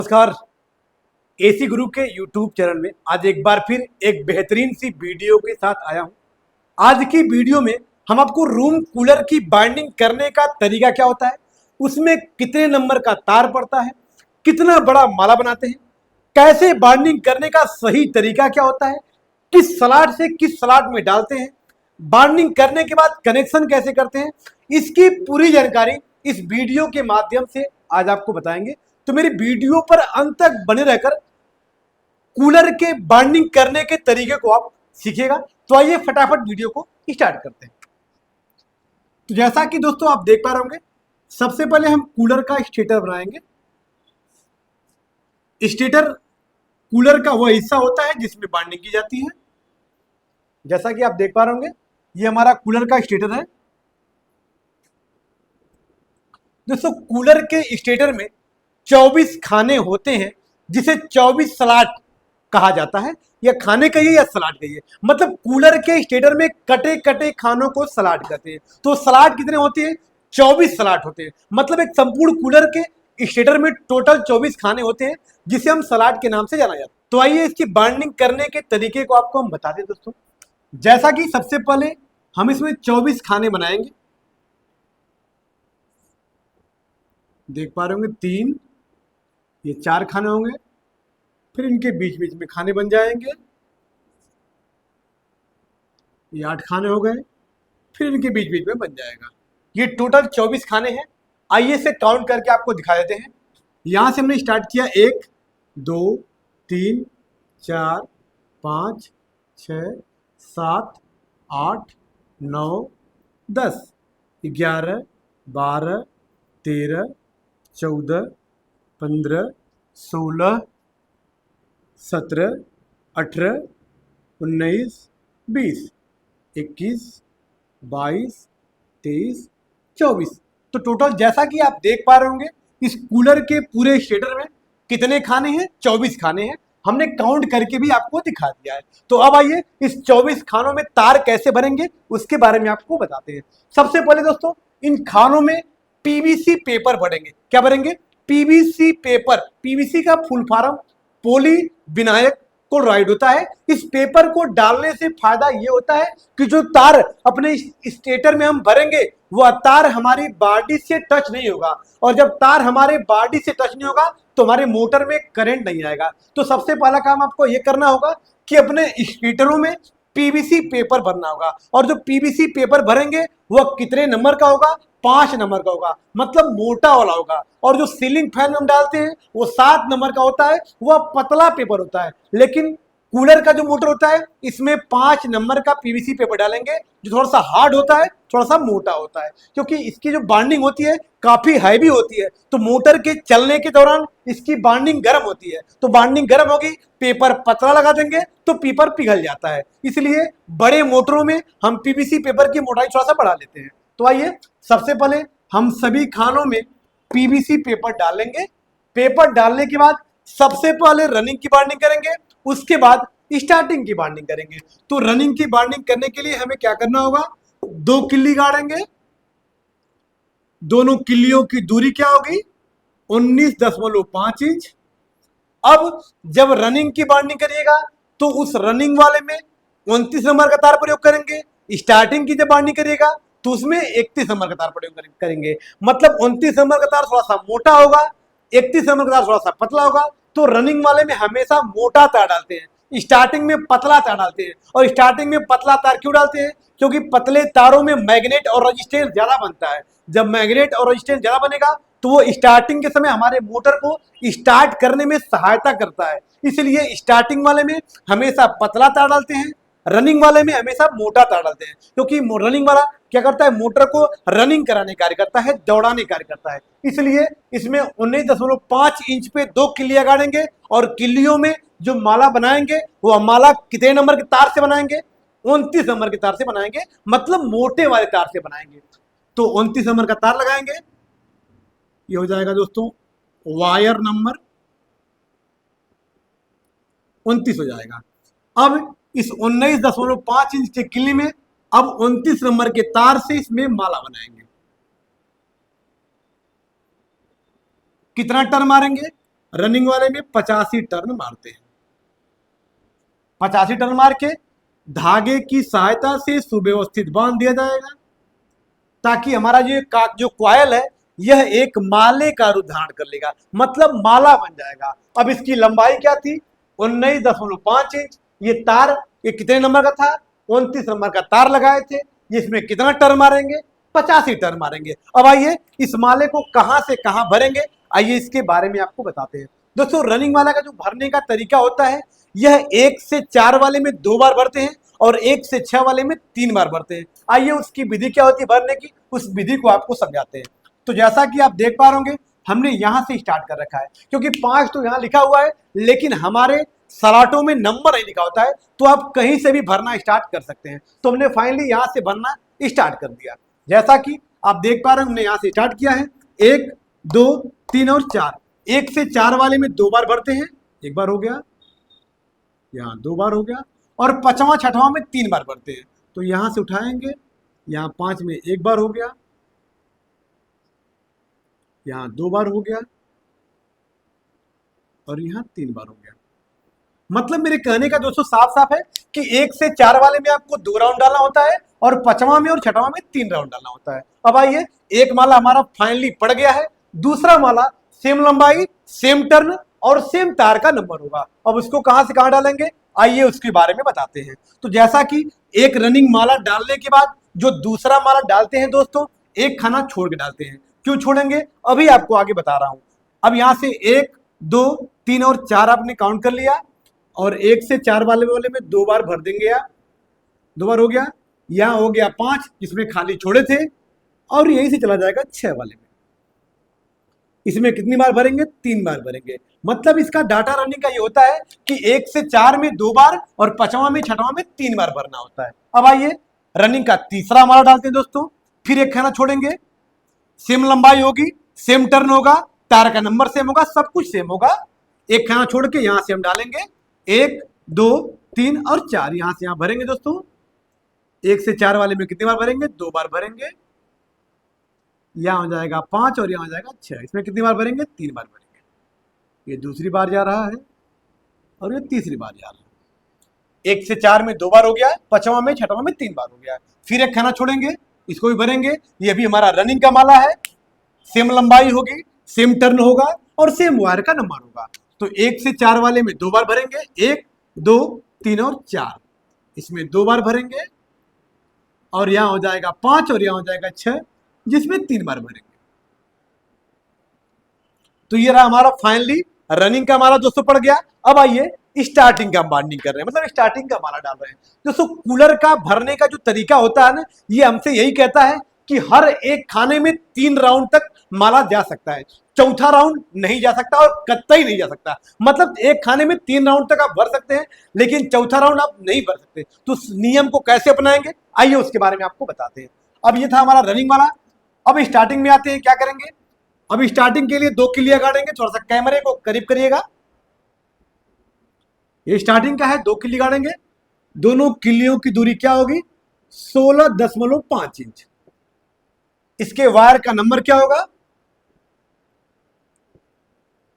नमस्कार। एसी गुरु के YouTube channel में आज एक बार फिर एक बेहतरीन सी वीडियो के साथ आया हूं। आज की वीडियो में हम आपको रूम कूलर की बाइंडिंग करने का तरीका क्या होता है, उसमें कितने नंबर का तार पड़ता है, कितना बड़ा माला बनाते हैं, कैसे बाइंडिंग करने का सही तरीका क्या होता है, किस स्लॉट से किस स्लॉट में डालते हैं, बाइंडिंग करने के बाद कनेक्शन कैसे करते हैं, इसकी पूरी जानकारी इस वीडियो के माध्यम से आज आपको बताएंगे। तो मेरी वीडियो पर अंत तक बने रहकर कूलर के बाइंडिंग करने के तरीके को आप सीखिएगा। तो आइए फटाफट वीडियो को स्टार्ट करते हैं। तो जैसा कि दोस्तों आप देख पा रहे होंगे, सबसे पहले हम कूलर का स्टेटर बनाएंगे। स्टेटर कूलर का वह हिस्सा होता है जिसमें बाइंडिंग की जाती है। जैसा कि आप देख पा रहे होंगे, ये हमारा कूलर का स्टेटर है। दोस्तों कूलर के स्टेटर में 24 खाने होते हैं, जिसे 24 स्लॉट कहा जाता है। या खाने कहिए या स्लॉट कहिए, मतलब कूलर के स्टेटर में कटे कटे खानों को स्लॉट कहते हैं। तो स्लॉट कितने होते हैं? 24 स्लॉट होते हैं। मतलब एक संपूर्ण कूलर के स्टेटर में टोटल 24 खाने होते हैं, जिसे हम स्लॉट के नाम से जाना जाता है। तो आइए इसकी बाइंडिंग करने के तरीके को आपको हम बता दें दोस्तों। जैसा कि सबसे पहले हम इसमें 24 खाने बनाएंगे। देख पा रहे होंगे 3, ये 4 खाने होंगे, फिर इनके बीच बीच में खाने बन जाएंगे। ये 8 खाने हो गए, फिर इनके बीच बीच में बन जाएगा। ये टोटल 24 खाने हैं। आइए से काउंट करके आपको दिखा देते हैं। यहां से हमने स्टार्ट किया 1 2 3 4 5 6 7 8 9 10 11 12 13 14 15 16 17 18 19 20 21 22 23 24। तो टोटल जैसा कि आप देख पा रहे होंगे, इस कूलर के पूरे स्टेटर में कितने खाने हैं? 24 खाने हैं। हमने काउंट करके भी आपको दिखा दिया है। तो अब आइए इस 24 खानों में तार कैसे भरेंगे उसके बारे में आपको बताते हैं। सबसे पहले दोस्तों इन खानों में पीवीसी पेपर भरेंगे। क्या भरेंगे? PVC paper. पीवीसी का फुल फॉर्म पोली विनायक क्लोराइड होता है। इस पेपर को डालने से फायदा ये होता है कि जो तार अपने स्टेटर में हम भरेंगे वह तार हमारी बॉडी से टच नहीं होगा, और जब तार हमारे बॉडी से टच नहीं होगा तो हमारे मोटर में करंट नहीं आएगा। तो सबसे पहला काम आपको यह करना होगा कि अपने स्टेटरों में पीवीसी पेपर भरना होगा। और जो पीवीसी पेपर भरेंगे वह कितने नंबर का होगा? 5 नंबर का होगा, मतलब मोटा वाला होगा। और जो सीलिंग फैन हम डालते हैं वो 7 नंबर का होता है, वह पतला पेपर होता है। लेकिन कूलर का जो मोटर होता है इसमें 5 नंबर का पीवीसी पेपर डालेंगे, जो थोड़ा सा हार्ड होता है, थोड़ा सा मोटा होता है, क्योंकि इसकी जो बाइंडिंग होती है काफी हैवी होती है। तो मोटर के चलने के दौरान इसकी बाइंडिंग गर्म होती है। तो बाइंडिंग गर्म होगी, पेपर पतला लगा देंगे तो पेपर पिघल जाता है। इसलिए बड़े मोटरों में हम पीवीसी पेपर की मोटाई थोड़ा सा बढ़ा लेते हैं। तो आइए सबसे पहले हम सभी खानों में पीवीसी पेपर डालेंगे। पेपर डालने के बाद सबसे पहले रनिंग की बाइंडिंग करेंगे, उसके बाद स्टार्टिंग की बाइंडिंग करेंगे। तो रनिंग की बाइंडिंग करने के लिए हमें क्या करना होगा? 2 किल्ली गाड़ेंगे। दोनों किल्लियों की दूरी क्या होगी? 19.5 इंच। अब जब रनिंग की बाइंडिंग करिएगा तो उस रनिंग वाले में 29 नंबर का तार प्रयोग करेंगे। स्टार्टिंग की जब बाइंडिंग करिएगा तो उसमें 31 नंबर का तार प्रयोग करेंगे। मतलब 29 नंबर का तार थोड़ा सा मोटा होगा, 31 नंबर का तार थोड़ा सा पतला होगा। तो रनिंग वाले में हमेशा मोटा तार डालते हैं, स्टार्टिंग में पतला तार डालते हैं। और स्टार्टिंग में पतला तार क्यों डालते हैं? क्योंकि पतले तारों में मैग्नेट और रजिस्टेंस ज्यादा बनता है। जब मैग्नेट और रजिस्टेंस ज्यादा बनेगा तो वो स्टार्टिंग के समय हमारे मोटर को स्टार्ट करने में सहायता करता है। इसलिए स्टार्टिंग वाले में हमेशा पतला तार डालते हैं, रनिंग वाले में हमेशा मोटा तार डालते हैं। क्योंकि रनिंग वाला क्या करता है? मोटर को रनिंग कराने कार्य करता है, दौड़ाने कार्य करता है। इसलिए इसमें 19.5 इंच पे 2 किल्लियां गाड़ेंगे, और किल्लियों में जो माला बनाएंगे वो माला कितने नंबर के तार से बनाएंगे? 29 नंबर के तार से बनाएंगे, मतलब मोटे वाले तार से बनाएंगे। तो 29 नंबर का तार लगाएंगे। ये हो जाएगा दोस्तों वायर नंबर 29 हो जाएगा। अब इस 19.5 इंच के किल्ली में अब 29 नंबर के तार से इसमें माला बनाएंगे। कितना टर्न मारेंगे? रनिंग वाले में 85 टर्न मारते हैं। 85 टर्न मार के धागे की सहायता से सुव्यवस्थित बांध दिया जाएगा, ताकि हमारा जो क्वायल है यह एक माले का रूप धारण कर लेगा, मतलब माला बन जाएगा। अब इसकी लंबाई क्या थी? 19.5 इंच। ये तार ये कितने नंबर का था? 29 नंबर का तार लगाए थे। इसमें कितना टर्न मारेंगे? 85 टर्न मारेंगे। अब आइए इस माले को कहां से कहां भरेंगे, आइए इसके बारे में आपको बताते हैं। दोस्तों, रनिंग वाला का जो भरने का तरीका होता है, यह 1 से 4 वाले में 2 बार भरते हैं और 1 से 6 वाले में 3 बार भरते हैं। आइए उसकी विधि क्या होती है भरने की, उस विधि को आपको समझाते हैं। तो जैसा कि आप देख पा रहे होंगे, हमने यहां से स्टार्ट कर रखा है, क्योंकि 5 तो यहां लिखा हुआ है, लेकिन हमारे सलाटों में नंबर नहीं लिखा होता है, तो आप कहीं से भी भरना स्टार्ट कर सकते हैं। तो हमने फाइनली यहां से भरना स्टार्ट कर दिया। जैसा कि आप देख पा रहे हैं, हमने यहां से स्टार्ट किया है। 1, 2, 3 और 4। 1 से 4 वाले में 2 बार भरते हैं, 1 बार हो गया, यहाँ 2 बार हो गया, और 5वां 6वां में 3 बार भरते हैं। तो यहां से उठाएंगे, यहाँ 5 में 1 बार हो गया, यहाँ 2 बार हो गया, और यहाँ 3 बार हो गया। मतलब मेरे कहने का दोस्तों साफ साफ है कि 1 से 4 वाले में आपको 2 राउंड डालना होता है, और 5वां में और 6वां में 3 राउंड डालना होता है। अब आइए, एक माला हमारा फाइनली पड़ गया है। दूसरा माला सेम लंबाई, सेम टर्न और सेम तार का नंबर होगा। अब उसको कहां से कहां डालेंगे, आइए उसके बारे में बताते हैं। तो जैसा कि एक रनिंग माला डालने के बाद जो दूसरा माला डालते हैं दोस्तों, एक खाना छोड़ के डालते हैं। क्यों छोड़ेंगे, अभी आपको आगे बता रहा हूं। अब यहां से 1, 2, 3 और 4 आपने काउंट कर लिया, और 1 से 4 वाले में 2 बार भर देंगे आप, 2 बार हो गया। यहां हो गया 5, जिसमें खाली छोड़े थे, और यहीं से चला जाएगा 6 वाले में। इसमें कितनी बार भरेंगे? 3 बार भरेंगे। मतलब इसका डाटा रनिंग का ये होता है कि 1 से 4 में 2 बार और 5वां में 6वां में 3 बार भरना होता है। अब आइए रनिंग का तीसरा माला डालते हैं दोस्तों। फिर एक खाना छोड़ेंगे, सेम लंबाई होगी, सेम टर्न होगा, तार का नंबर सेम होगा, सब कुछ सेम होगा। एक खाना छोड़ के यहां से हम डालेंगे 1, 2, 3 और 4, यहां से यहां भरेंगे दोस्तों। 1 से 4 वाले में कितनी बार भरेंगे? 2 बार भरेंगे। यहां हो जाएगा 5 और यहां हो जाएगा 6। इसमें कितनी बार भरेंगे? 3 बार भरेंगे। ये दूसरी बार जा रहा है और ये तीसरी बार जा रहा है। 1 से 4 में 2 बार हो गया, 5वां में 6वां में 3 बार हो गया। फिर एक खाना छोड़ेंगे, इसको भी भरेंगे। ये भी हमारा रनिंग का माला है, सेम लंबाई होगी, सेम टर्न होगा और सेम वायर का नंबर होगा। तो 1 से 4 वाले में 2 बार भरेंगे, 1, 2, 3 और 4। इसमें 2 बार भरेंगे, और यहां हो जाएगा 5 और यहां हो जाएगा 6, जिसमें 3 बार भरेंगे। तो ये रहा हमारा फाइनली रनिंग का माला दोस्तों पड़ गया। अब आइए स्टार्टिंग का बाइंडिंग कर रहे हैं, मतलब स्टार्टिंग का माला डाल रहे हैं। दोस्तों, कूलर का भरने का जो तरीका होता है ना, ये हमसे यही कहता है कि हर एक खाने में 3 राउंड तक माला जा सकता है, चौथा राउंड नहीं जा सकता और कतई नहीं जा सकता। मतलब एक खाने में 3 राउंड तक आप भर सकते हैं, लेकिन चौथा राउंड आप नहीं भर सकते। तो उस नियम को कैसे अपनाएंगे, आइए उसके बारे में आपको बताते हैं। अब ये था हमारा रनिंग वाला। अब स्टार्टिंग में आते हैं, क्या करेंगे। अब स्टार्टिंग के लिए 2 किलियां गाड़ेंगे। थोड़ा सा कैमरे को करीब करिएगा। ये स्टार्टिंग का है, 2 किल्ली गाड़ेंगे। दोनों किल्लियों की दूरी क्या होगी? 16.5 इंच। इसके वायर का नंबर क्या होगा?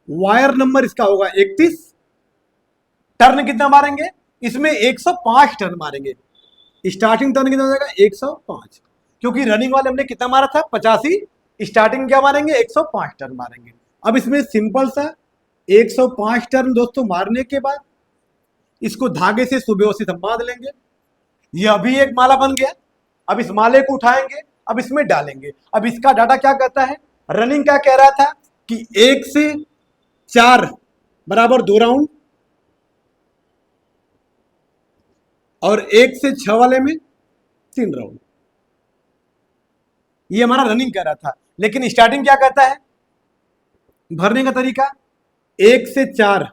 वायर नंबर इसका होगा 31। टर्न कितना मारेंगे? इसमें 105 टर्न मारेंगे। स्टार्टिंग टर्न कितना हो जाएगा? 105, क्योंकि रनिंग वाले हमने कितना मारा था? 85। स्टार्टिंग क्या मारेंगे? 105 टर्न मारेंगे। अब इसमें सिंपल सा 105 टर्न दोस्तों मारने के बाद इसको धागे से सुव्यवस्थित हम बांध लेंगे। ये अभी एक माला बन गया। अब इस माले को उठाएंगे, अब इसमें डालेंगे। अब इसका डाटा क्या कहता है? रनिंग क्या कह रहा था कि 1 से 4 बराबर 2 राउंड, और 1 से 6 वाले में 3 राउंड। ये हमारा रनिंग कह रहा था। लेकिन स्टार्टिंग क्या कहता है भरने का तरीका? 1 से 4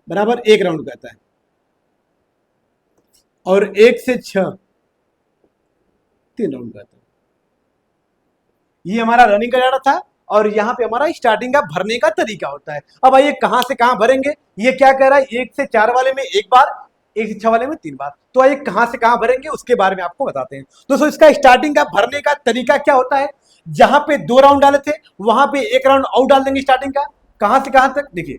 बराबर 1 राउंड कहता है, और 1 से 6 3 राउंड कहता है। ये हमारा रनिंग का डाटा था, और यहां पे हमारा स्टार्टिंग का भरने का तरीका होता है। अब आइए कहां से कहां भरेंगे। ये क्या कह रहा है? 1 से 4 वाले में 1 बार, 1 से 6 वाले में 3 बार। तो आइए कहां से कहां भरेंगे उसके बारे में आपको बताते हैं। दोस्तों, इसका स्टार्टिंग का भरने का तरीका क्या होता है? जहां पे 2 राउंड डाले थे, वहां पे 1 राउंड आउट डाल देंगे स्टार्टिंग का। कहां से कहां तक देखिए,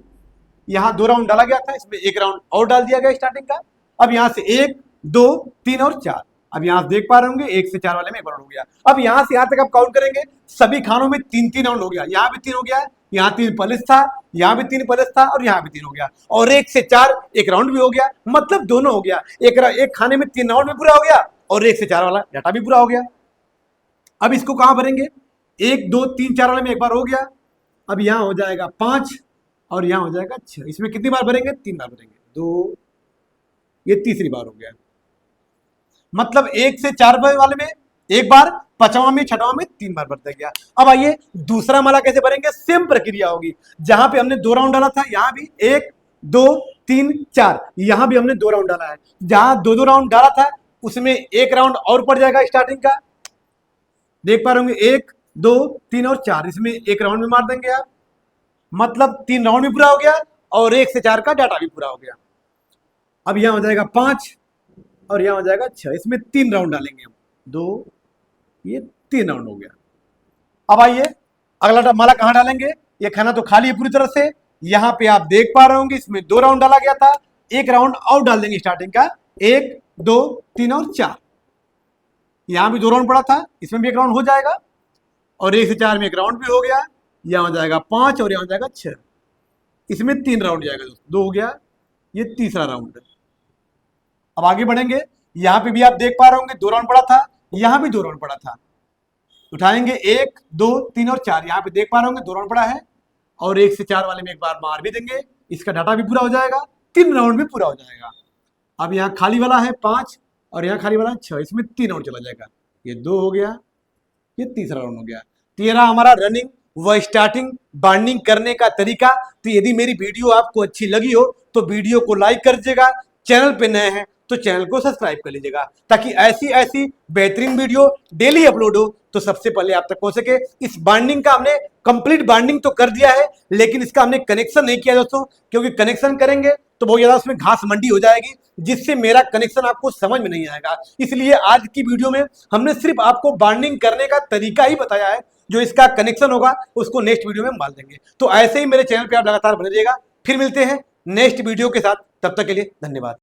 यहाँ 2 राउंड डाला गया था, इसमें 1 राउंड और डाल दिया गया स्टार्टिंग का। अब यहाँ से 1 2 3 और 4, अब यहाँ देख पा रहे होंगे 1 से 4 वाले में 1 राउंड हो गया। अब यहाँ से यहाँ तक आप काउंट करेंगे, सभी खानों में 3-3 राउंड हो गया। यहाँ भी 3 हो गया, यहाँ 3 पलिस था, यहाँ भी 3 पलिस था और यहाँ भी 3 हो गया, और 1 से 4 1 राउंड भी हो गया, मतलब दोनों हो गया। एक खाने में 3 राउंड भी पूरा हो गया और 1 से 4 वाला डाटा भी पूरा हो गया। अब इसको कहां भरेंगे, 1 2 3 4 वाले में 1 बार हो गया, अब यहाँ हो जाएगा 5 और यहाँ हो जाएगा 6। इसमें कितनी बार भरेंगे, 3 बार भरेंगे, 2, ये तीसरी बार हो गया। मतलब 1 से 4 वाले में 1 बार, 5वां में 6वां में 3 बार भरता गया। अब आइए दूसरा माला कैसे भरेंगे, सेम प्रक्रिया होगी। जहां पे हमने 2 राउंड डाला था, यहां भी 1 2 3 4, यहां भी हमने 2 राउंड डाला है। जहां 2 राउंड डाला था उसमें 1 राउंड और पड़ जाएगा स्टार्टिंग का, देख पा रहे होंगे 1 2 3 और 4, इसमें 1 राउंड में मार देंगे आप, मतलब 3 राउंड भी पूरा हो गया और 1 से 4 का डाटा भी पूरा हो गया। अब यहां हो जाएगा 5 और यहां हो जाएगा 6, इसमें 3 राउंड डालेंगे हम, 2, ये 3 राउंड हो गया। अब आइए अगला माला कहां डालेंगे, ये खाना तो खाली है पूरी तरह से। यहां पे आप देख पा रहे होंगे इसमें 2 राउंड डाला गया था, 1 राउंड और डाल देंगे स्टार्टिंग का, 1 2 3 और 4। यहां भी 2 राउंड पड़ा था, इसमें भी 1 राउंड हो जाएगा और 1 से 4 में 1 राउंड भी हो गया। यहां हो जाएगा 5 और यहां हो जाएगा 6, इसमें 3 राउंड जाएगा दोस्तों, 2 हो गया, ये तीसरा राउंड है। अब आगे बढ़ेंगे, यहां पे भी आप देख पा रहे होंगे 2 राउंड पड़ा था, यहां भी 2 राउंड पड़ा था। उठाएंगे 1 2 3 और 4, यहां पे देख पा रहे होंगे 2 राउंड पड़ा है और 1 से 4 वाले में 1 बार मार भी देंगे, इसका डाटा भी पूरा हो जाएगा, 3 राउंड भी पूरा हो जाएगा। अब यहाँ खाली वाला है 5 और यहाँ खाली वाला है 6, इसमें 3 राउंड चला जाएगा, ये 2 हो गया, ये तीसरा राउंड हो गया। तो ये रहा हमारा रनिंग व स्टार्टिंग बाइंडिंग करने का तरीका। तो यदि मेरी वीडियो आपको अच्छी लगी हो तो वीडियो को लाइक कर दीजिएगा, चैनल पे नए हैं तो चैनल को सब्सक्राइब कर लीजिएगा, ताकि ऐसी ऐसी बेहतरीन वीडियो डेली अपलोड हो तो सबसे पहले आप तक पहुंच सके। इस बाइंडिंग का हमने कंप्लीट बाइंडिंग तो कर दिया है, लेकिन इसका हमने कनेक्शन नहीं किया दोस्तों, क्योंकि कनेक्शन करेंगे तो बहुत ज्यादा उसमें घास मंडी हो जाएगी, जिससे मेरा कनेक्शन आपको समझ में नहीं आएगा। इसलिए आज की वीडियो में हमने सिर्फ आपको बाइंडिंग करने का तरीका ही बताया है, जो इसका कनेक्शन होगा उसको नेक्स्ट वीडियो में हम डाल देंगे। तो ऐसे ही मेरे चैनल पे आप लगातार बने रहिएगा, फिर मिलते हैं नेक्स्ट वीडियो के साथ, तब तक के लिए धन्यवाद।